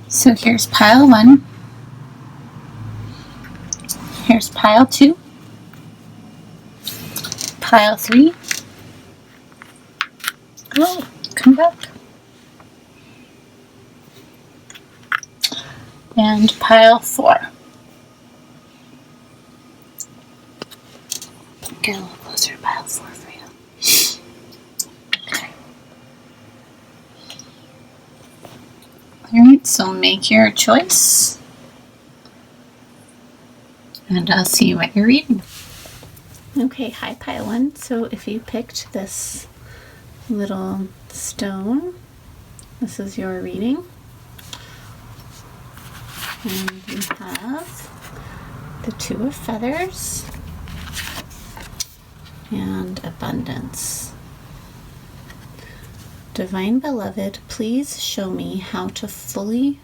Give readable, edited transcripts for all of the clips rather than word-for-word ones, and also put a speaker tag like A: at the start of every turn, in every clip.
A: So here's pile 1. Here's pile 2. Pile 3. Oh, come back. And pile 4. Get a little closer to pile 4 for you. Okay. Alright, so make your choice. And I'll see what you're reading. Okay, hi pile 1. So if you picked this little stone, this is your reading. And you have the 2 of feathers and abundance. Divine Beloved, please show me how to feel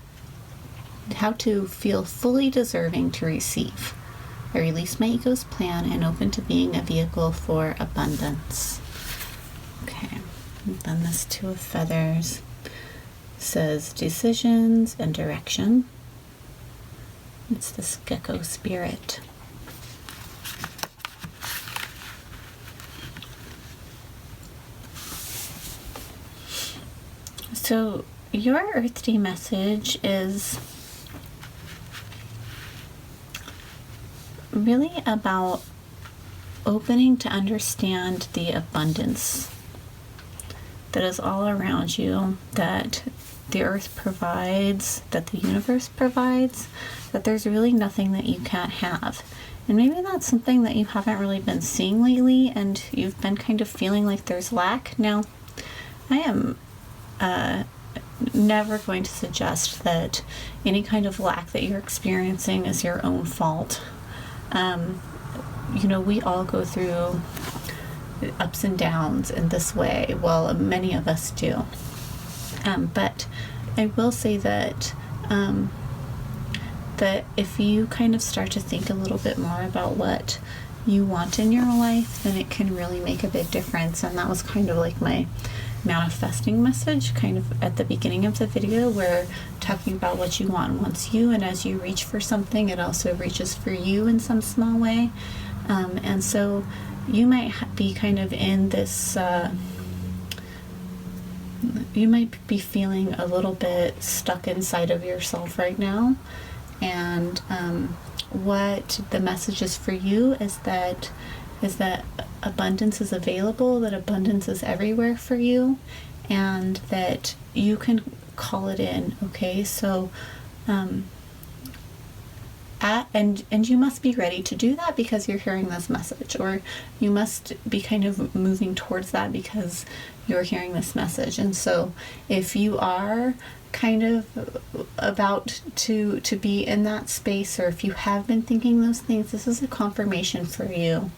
A: fully deserving to receive. I release my ego's plan and open to being a vehicle for abundance. Okay, and then this 2 of feathers says decisions and direction. It's this gecko spirit. So your Earth Day message is really about opening to understand the abundance that is all around you, that the earth provides, that the universe provides, that there's really nothing that you can't have. And maybe that's something that you haven't really been seeing lately, and you've been kind of feeling like there's lack. Now, I am never going to suggest that any kind of lack that you're experiencing is your own fault. We all go through ups and downs in this way. Well, many of us do. But I will say that that if you kind of start to think a little bit more about what you want in your life, then it can really make a big difference. And that was kind of like my manifesting message kind of at the beginning of the video, where talking about what you want wants you, and as you reach for something, it also reaches for you in some small way. And so you might be kind of in this you might be feeling a little bit stuck inside of yourself right now, and what the message is for you is that abundance is available, that abundance is everywhere for you, and that you can call it in. Okay, so and you must be ready to do that because you're hearing this message, or you must be kind of moving towards that because you're hearing this message. And so if you are kind of about to be in that space, or if you have been thinking those things, this is a confirmation for you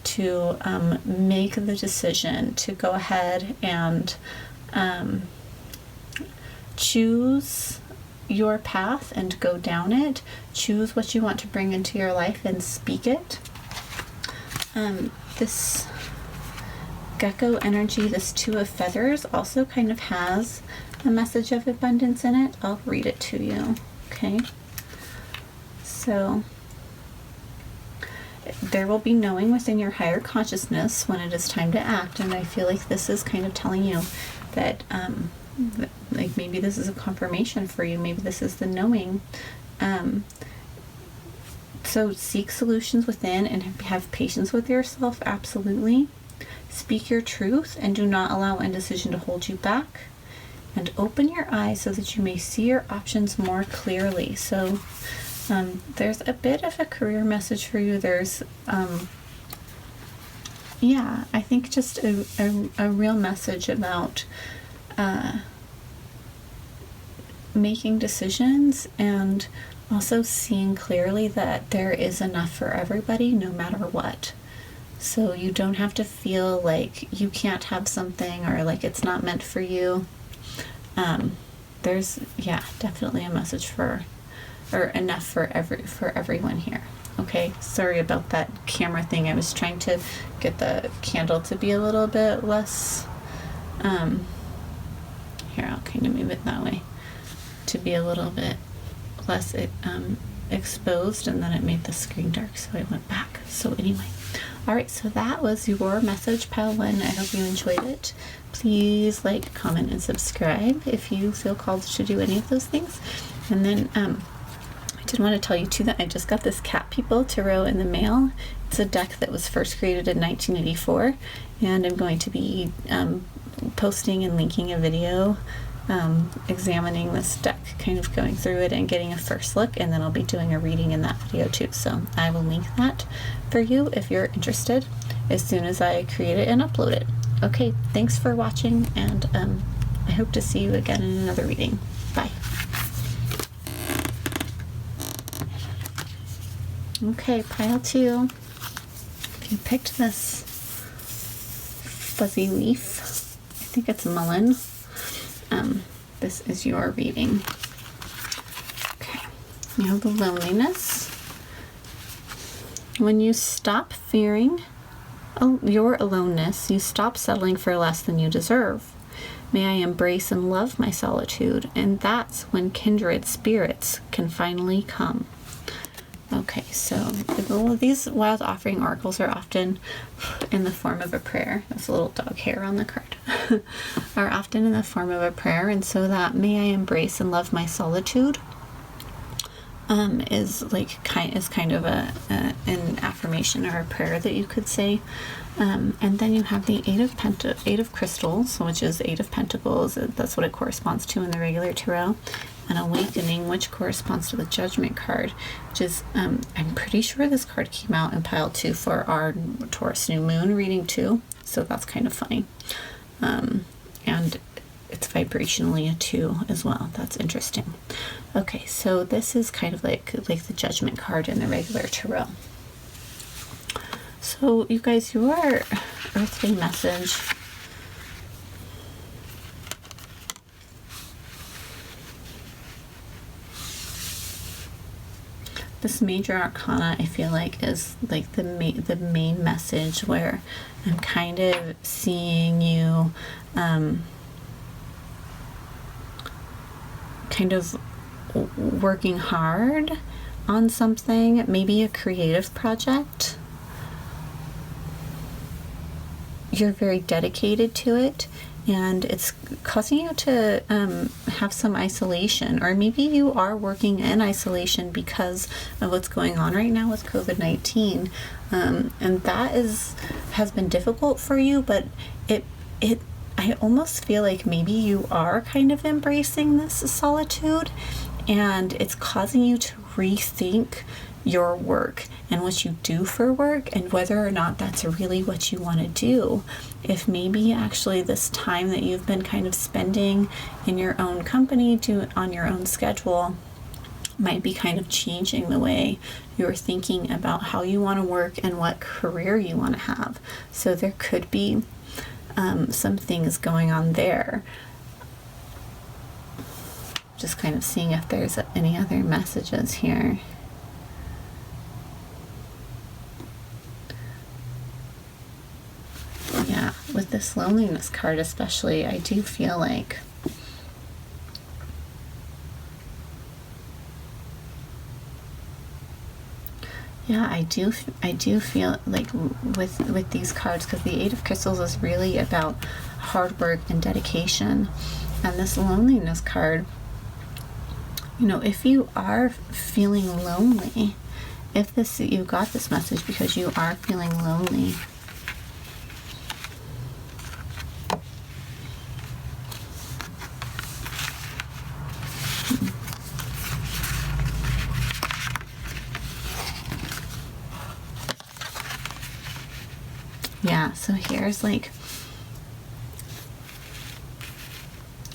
A: to make the decision to go ahead and choose your path and go down it. Choose what you want to bring into your life and speak it. This gecko energy, this 2 of feathers, also kind of has a message of abundance in it. I'll read it to you. Okay, so there will be knowing within your higher consciousness when it is time to act. And I feel like this is kind of telling you that like maybe this is a confirmation for you. Maybe this is the knowing. So seek solutions within and have patience with yourself. Absolutely. Speak your truth and do not allow indecision to hold you back. And open your eyes so that you may see your options more clearly. So there's a bit of a career message for you. There's I think just a real message about making decisions, and also seeing clearly that there is enough for everybody no matter what. So you don't have to feel like you can't have something, or like it's not meant for you. There's definitely a message for, or enough for everyone here. Okay, sorry about that camera thing. I was trying to get the candle to be a little bit less here, I'll kind of move it that way, to be a little bit less exposed, and then it made the screen dark, so I went back. So anyway, all right, so that was your message, pile 1. I hope you enjoyed it. Please like, comment, and subscribe if you feel called to do any of those things. And then I did want to tell you too that I just got this Cat People Tarot in the mail. It's a deck that was first created in 1984, and I'm going to be posting and linking a video examining this deck, kind of going through it and getting a first look, and then I'll be doing a reading in that video too. So I will link that for you if you're interested as soon as I create it and upload it. Okay, thanks for watching, and I hope to see you again in another reading. Bye. Okay, pile 2. If you picked this fuzzy leaf, I think it's mullein, this is your reading. Okay, you have the loneliness. When you stop fearing your aloneness, you stop settling for less than you deserve. May I embrace and love my solitude, and that's when kindred spirits can finally come. Okay, so these wild offering oracles are often in the form of a prayer. There's a little dog hair on the card. Are often in the form of a prayer, and so that may I embrace and love my solitude is kind of an affirmation or a prayer that you could say. And then you have the Eight of Crystals, which is 8 of Pentacles. That's what it corresponds to in the regular tarot. An Awakening, which corresponds to the Judgment card, which is, I'm pretty sure this card came out in pile 2 for our Taurus New Moon reading too, so that's kind of funny. And it's vibrationally a 2 as well. That's interesting. Okay, so this is kind of like the Judgment card in the regular tarot. So you guys, your earthly message this major arcana, I feel like, is like the main message, where I'm kind of seeing you kind of working hard on something, maybe a creative project. You're very dedicated to it, and it's causing you to have some isolation, or maybe you are working in isolation because of what's going on right now with COVID-19, and that has been difficult for you. But I almost feel like maybe you are kind of embracing this solitude, and it's causing you to rethink your work and what you do for work, and whether or not that's really what you want to do. If maybe actually this time that you've been kind of spending in your own company on your own schedule might be kind of changing the way you're thinking about how you want to work and what career you want to have. So there could be some things going on there. Just kind of seeing if there's any other messages here. Yeah, with this loneliness card especially, I do feel like I do feel like with these cards, because the Eight of Crystals is really about hard work and dedication, and this loneliness card, you know, if you are feeling lonely, if you got this message because you are feeling lonely, yeah, so here's like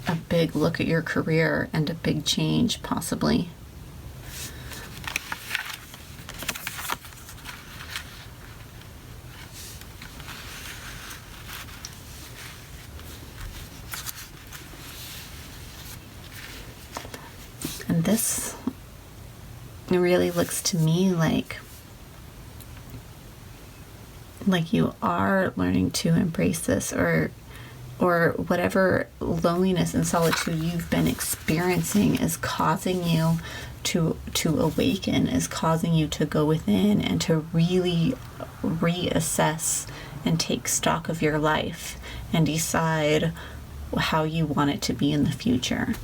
A: a big look at your career and a big change, possibly. And this really looks to me like you are learning to embrace this, or or whatever loneliness and solitude you've been experiencing is causing you to awaken, is causing you to go within and to really reassess and take stock of your life and decide how you want it to be in the future.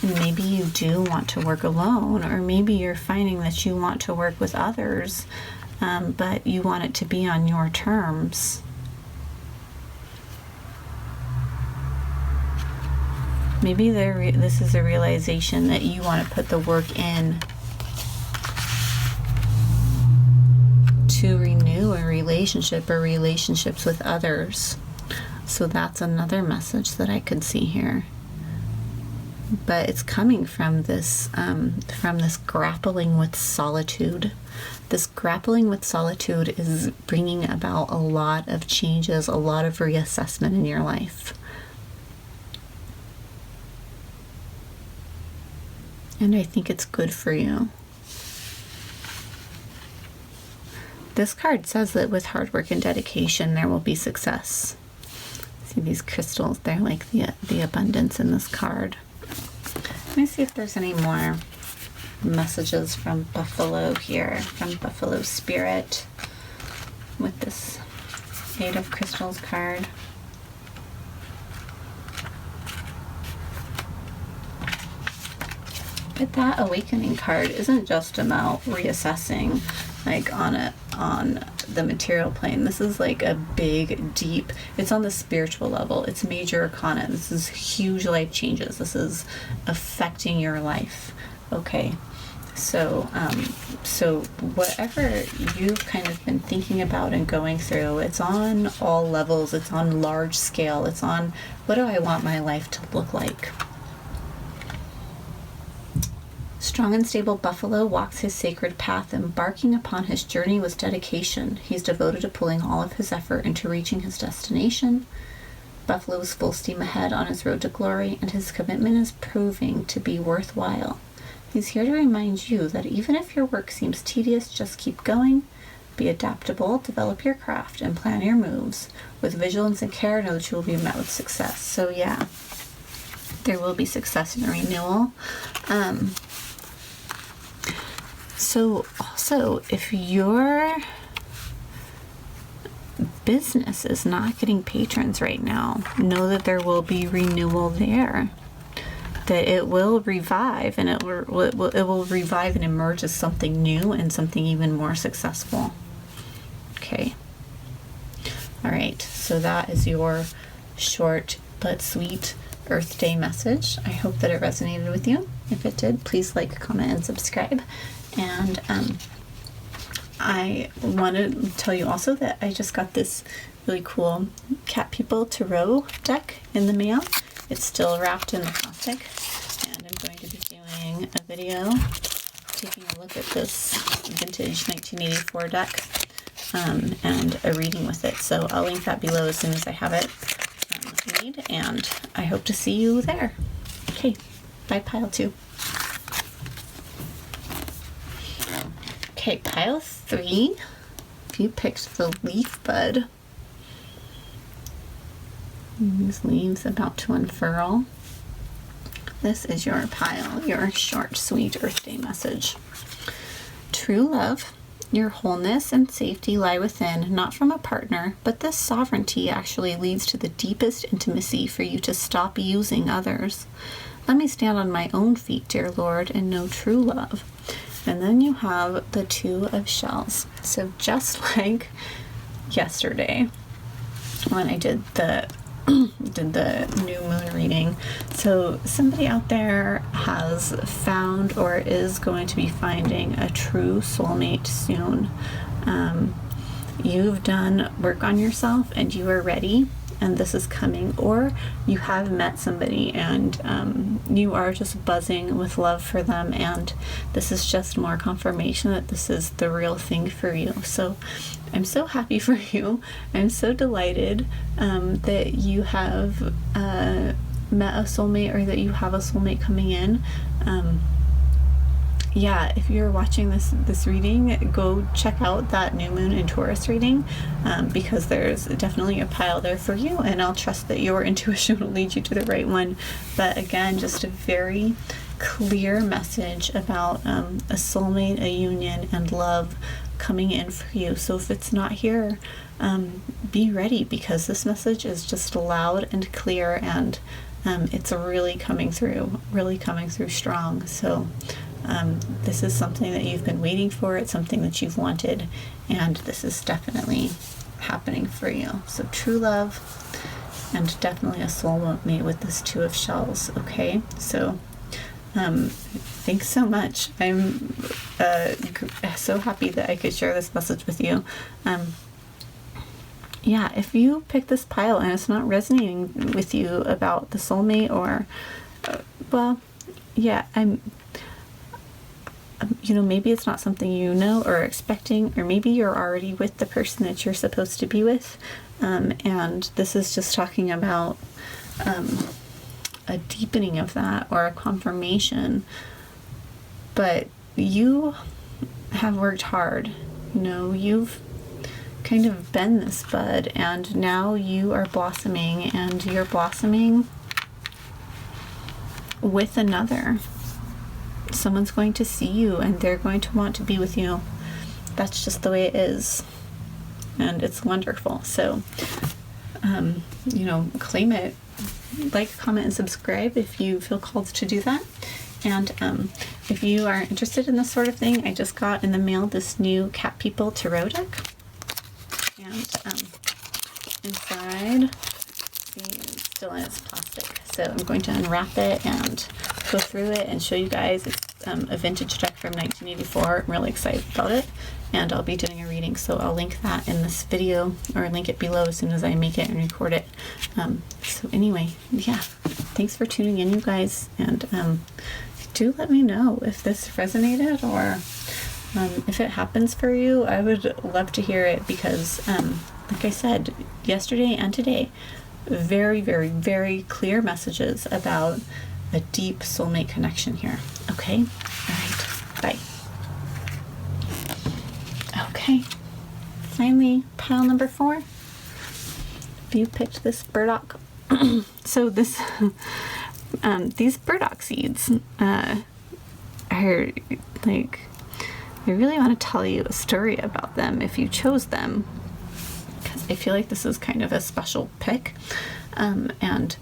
A: And maybe you do want to work alone, or maybe you're finding that you want to work with others, but you want it to be on your terms. Maybe this is a realization that you want to put the work in to renew a relationship or relationships with others. So that's another message that I could see here. But it's coming from this grappling with solitude. This grappling with solitude is bringing about a lot of changes, a lot of reassessment in your life. And I think it's good for you. This card says that with hard work and dedication, there will be success. See these crystals? They're like the abundance in this card. Let me see if there's any more messages from Buffalo here, from Buffalo Spirit with this Eight of Crystals card. But that awakening card isn't just about reassessing like on the material plane. This is like a big, deep, it's on the spiritual level. It's major arcana. This is huge life changes. This is affecting your life. Okay. So whatever you've kind of been thinking about and going through, it's on all levels. It's on large scale. It's on, what do I want my life to look like? Strong and stable Buffalo walks his sacred path, embarking upon his journey with dedication. He's devoted to pulling all of his effort into reaching his destination. Buffalo is full steam ahead on his road to glory, and his commitment is proving to be worthwhile. He's here to remind you that even if your work seems tedious, just keep going. Be adaptable, develop your craft, and plan your moves. With vigilance and care, know that you will be met with success. So yeah, there will be success in renewal. So also, if your business is not getting patrons right now, know that there will be renewal there. That it will revive, and it will revive and emerge as something new and something even more successful. Okay. All right. So that is your short but sweet Earth Day message. I hope that it resonated with you. If it did, please like, comment, and subscribe. And I want to tell you also that I just got this really cool Cat People Tarot deck in the mail. It's still wrapped in the plastic, and I'm going to be doing a video taking a look at this vintage 1984 deck and a reading with it. So I'll link that below as soon as I have it made, and I hope to see you there. Okay, bye pile 2. Okay, pile 3, if you picked the leaf bud, these leaves about to unfurl, this is your pile, your short, sweet Earth Day message. True love, your wholeness and safety lie within, not from a partner, but this sovereignty actually leads to the deepest intimacy for you to stop using others. Let me stand on my own feet, dear Lord, and know true love. And then you have the 2 of shells. So just like yesterday when I did the new moon reading, so somebody out there has found or is going to be finding a true soulmate soon. You've done work on yourself and you are ready, and this is coming, or you have met somebody and you are just buzzing with love for them, and this is just more confirmation that this is the real thing for you. So I'm so happy for you. I'm so delighted that you have met a soulmate, or that you have a soulmate coming in. yeah, if you're watching this reading, go check out that new moon in Taurus reading, because there's definitely a pile there for you, and I'll trust that your intuition will lead you to the right one. But again, just a very clear message about a soulmate, a union, and love coming in for you. So if it's not here, be ready, because this message is just loud and clear, and it's really coming through strong. So this is something that you've been waiting for. It's something that you've wanted, and this is definitely happening for you. So true love, and definitely a soulmate with this Two of Shells. Okay, so thanks so much. I'm so happy that I could share this message with you. Yeah, if you pick this pile and it's not resonating with you about the soulmate, or well, yeah, maybe it's not something you know or expecting, or maybe you're already with the person that you're supposed to be with, and this is just talking about a deepening of that, or a confirmation. But you have worked hard. You've kind of been this bud, and now you are blossoming, and you're blossoming with another. Someone's going to see you, and they're going to want to be with you. That's just the way it is, and it's wonderful. So claim it. Like, comment, and subscribe if you feel called to do that. And if you are interested in this sort of thing, I just got in the mail this new Cat People Tarot deck. And inside, it's still in its plastic. So I'm going to unwrap it and go through it and show you guys. It's a vintage deck from 1984. I'm really excited about it. And I'll be doing a reading, so I'll link that in this video, or link it below as soon as I make it and record it. So anyway, yeah, thanks for tuning in, you guys. And do let me know if this resonated, or if it happens for you. I would love to hear it, because like I said, yesterday and today, very, very, very clear messages about a deep soulmate connection here. Okay? All right. Bye. Okay. Finally, pile number 4. You picked this burdock. So this, these burdock seeds are like, I really want to tell you a story about them if you chose them, because I feel like this is kind of a special pick. And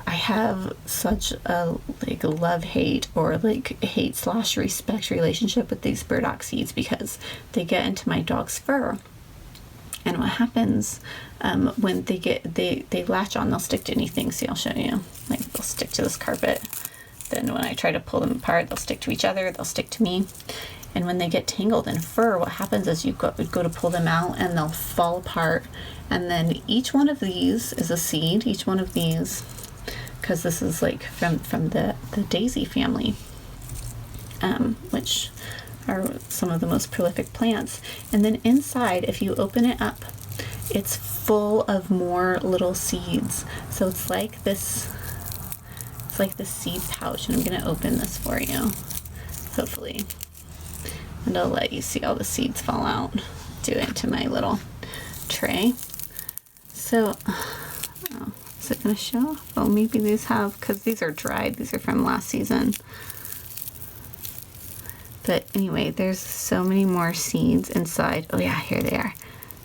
A: I have such a love-hate, or hate/respect relationship with these burdock seeds, because they get into my dog's fur. And what happens when they latch on, they'll stick to anything. See, I'll show you. Like, they'll stick to this carpet. Then when I try to pull them apart, they'll stick to each other. They'll stick to me. And when they get tangled in fur, what happens is you go to pull them out, and they'll fall apart. And then each one of these is a seed. Each one of these, because this is like from the daisy family, which are some of the most prolific plants. And then inside, if you open it up, it's full of more little seeds. So it's like this seed pouch. And I'm going to open this for you, hopefully. And I'll let you see all the seeds fall out. Do it into my little tray. So, is it going to show? Oh, maybe these have, because these are dried. These are from last season. But anyway, there's so many more seeds inside. Oh yeah, here they are.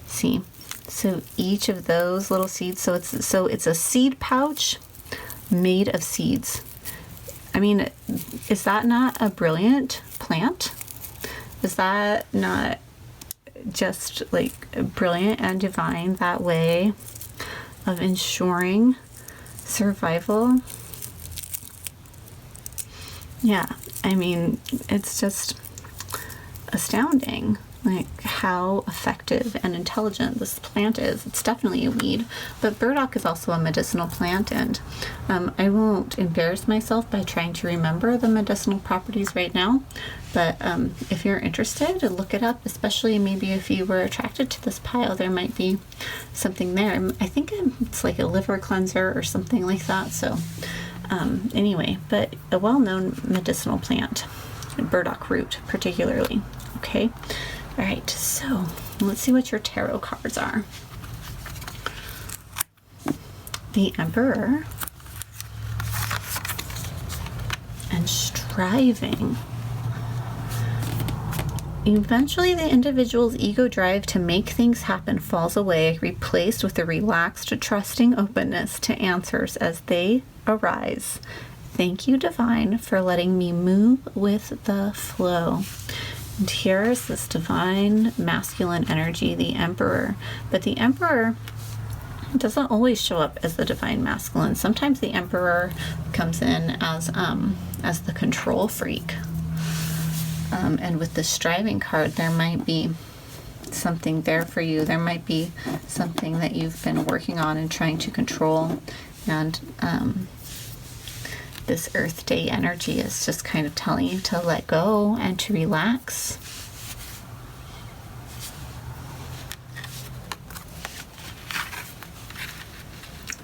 A: See? So each of those little seeds, so it's a seed pouch made of seeds. I mean, is that not a brilliant plant? Is that not just brilliant and divine, that way of ensuring survival? Yeah, I mean, it's just astounding, how effective and intelligent this plant is. It's definitely a weed, but burdock is also a medicinal plant, and I won't embarrass myself by trying to remember the medicinal properties right now, but if you're interested, look it up, especially maybe if you were attracted to this pile, there might be something there. I think it's like a liver cleanser or something like that, so anyway, but a well-known medicinal plant. burdock root particularly. Okay. All right. So let's see what your tarot cards are. The Emperor and Striving. Eventually, the individual's ego drive to make things happen falls away, replaced with a relaxed, trusting openness to answers as they arise. Thank you, Divine, for letting me move with the flow. And here is this divine masculine energy, the Emperor. But the Emperor doesn't always show up as the divine masculine. Sometimes the Emperor comes in as the control freak. And with the Striving card, there might be something there for you. There might be something that you've been working on and trying to control. And this Earth Day energy is just kind of telling you to let go and to relax.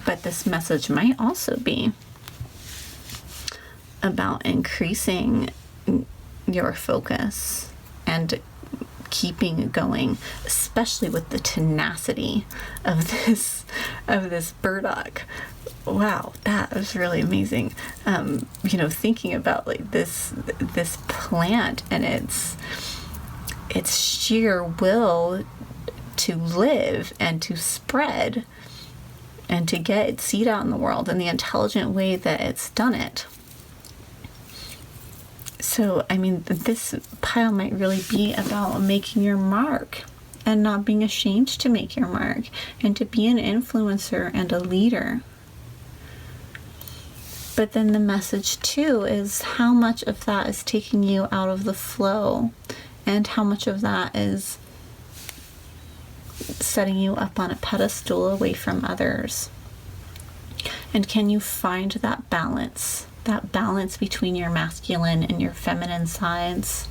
A: But this message might also be about increasing your focus and keeping it going, especially with the tenacity of this burdock. Wow, that was really amazing. Thinking about like this plant and its sheer will to live and to spread and to get its seed out in the world and the intelligent way that it's done it. So, this pile might really be about making your mark and not being ashamed to make your mark and to be an influencer and a leader. But then the message too is how much of that is taking you out of the flow and how much of that is setting you up on a pedestal away from others. And can you find that balance between your masculine and your feminine sides?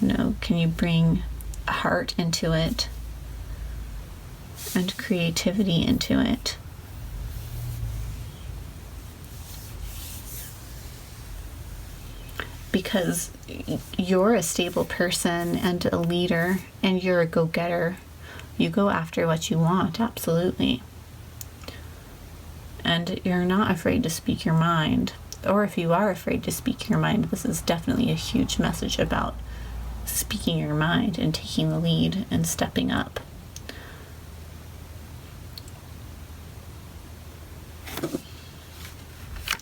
A: Can you bring heart into it and creativity into it? Because you're a stable person and a leader and you're a go-getter. You go after what you want, absolutely. And you're not afraid to speak your mind. Or if you are afraid to speak your mind, this is definitely a huge message about speaking your mind and taking the lead and stepping up.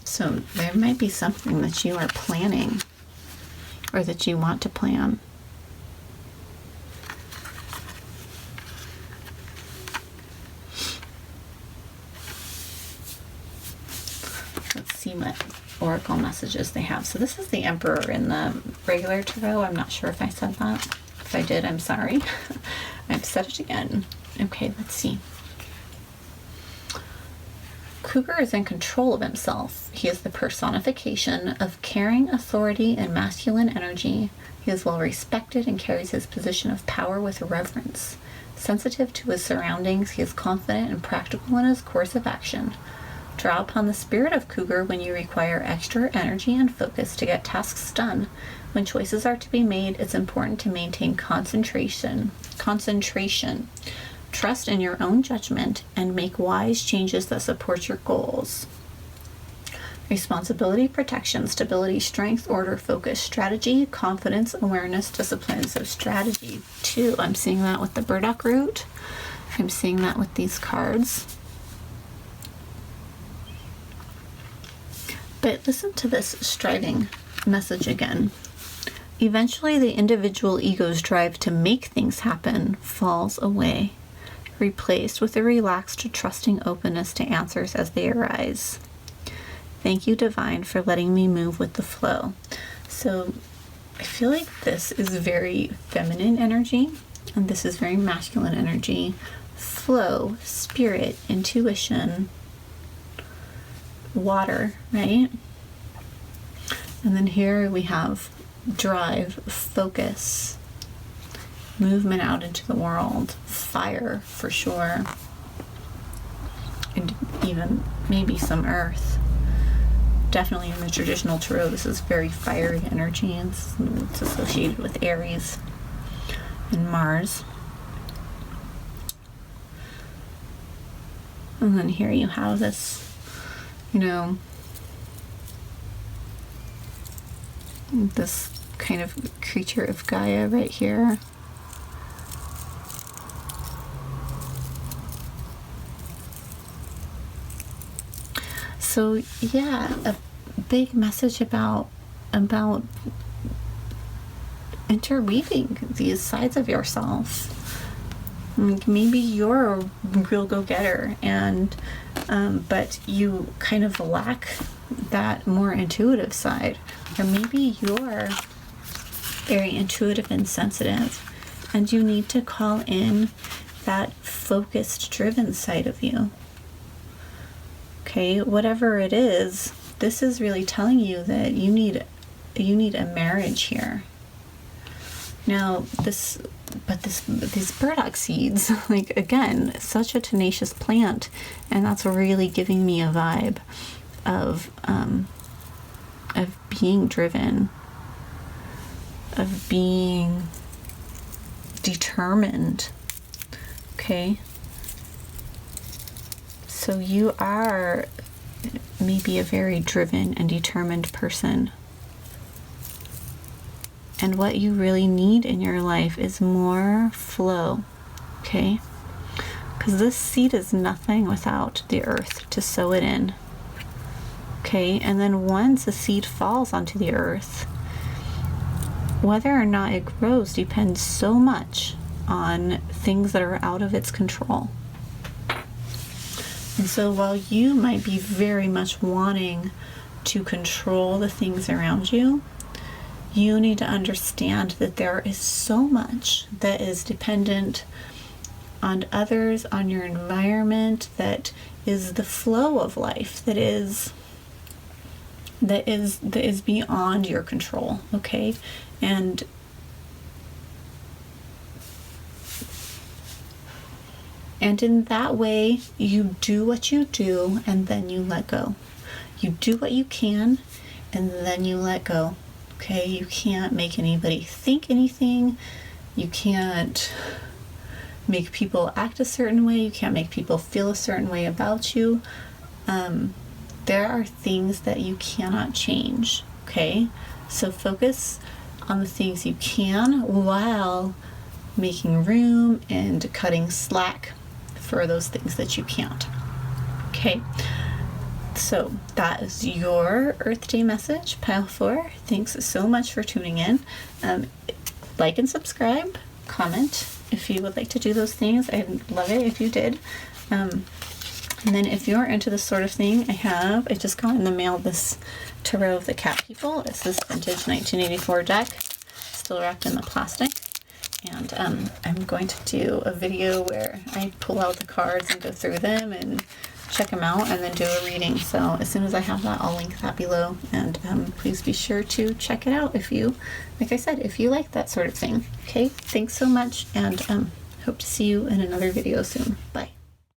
A: So there might be something that you are planning or that you want to plan. Let's see what oracle messages they have. So this is the Emperor in the regular tarot. I'm not sure if I said that. If I did, I'm sorry. I've said it again. Okay, let's see. Cougar is in control of himself. He is the personification of caring authority and masculine energy. He is well respected and carries his position of power with reverence. Sensitive to his surroundings, he is confident and practical in his course of action. Draw upon the spirit of Cougar when you require extra energy and focus to get tasks done. When choices are to be made, it's important to maintain concentration. Trust in your own judgment and make wise changes that support your goals. Responsibility, protection, stability, strength, order, focus, strategy, confidence, awareness, discipline. So strategy too. I'm seeing that with the burdock root. I'm seeing that with these cards. But listen to this Striving message again. Eventually, the individual ego's drive to make things happen falls away, replaced with a relaxed, trusting openness to answers as they arise. Thank you, Divine, for letting me move with the flow. So I feel like this is very feminine energy, and this is very masculine energy. Flow, spirit, intuition, water, right? And then here we have drive, focus, movement out into the world, fire for sure, and even maybe some earth. definitely in the traditional tarot, this is very fiery energy. It's associated with Aries and Mars. And then here you have this, this kind of creature of Gaia right here. So yeah, a big message about interweaving these sides of yourself. Like maybe you're a real go-getter, and but you kind of lack that more intuitive side, or maybe you're very intuitive and sensitive, and you need to call in that focused, driven side of you. Okay, whatever it is, this is really telling you that you need a marriage here. Now, these burdock seeds, like, again, such a tenacious plant, and that's really giving me a vibe of being driven, of being determined. Okay, so you are maybe a very driven and determined person. And what you really need in your life is more flow, okay? Because this seed is nothing without the earth to sow it in, okay? And then once the seed falls onto the earth, whether or not it grows depends so much on things that are out of its control. And so while you might be very much wanting to control the things around you, you need to understand that there is so much that is dependent on others, on your environment, that is the flow of life, that is beyond your control, okay? And in that way, you do what you do, and then you let go. You do what you can, and then you let go. Okay, you can't make anybody think anything. You can't make people act a certain way. You can't make people feel a certain way about you. There are things that you cannot change. Okay, so focus on the things you can while making room and cutting slack for those things that you can't. Okay. So that is your Earth Day message, Pile 4. Thanks so much for tuning in. Like and subscribe, comment if you would like to do those things. I'd love it if you did. And then if you're into this sort of thing, I just got in the mail this Tarot of the Cat People. It's this vintage 1984 deck, still wrapped in the plastic. And I'm going to do a video where I pull out the cards and go through them and check them out and then do a reading. So as soon as I have that, I'll link that below, and please be sure to check it out if you, like I said, if you like that sort of thing. Okay, thanks so much, and hope to see you in another video soon. Bye.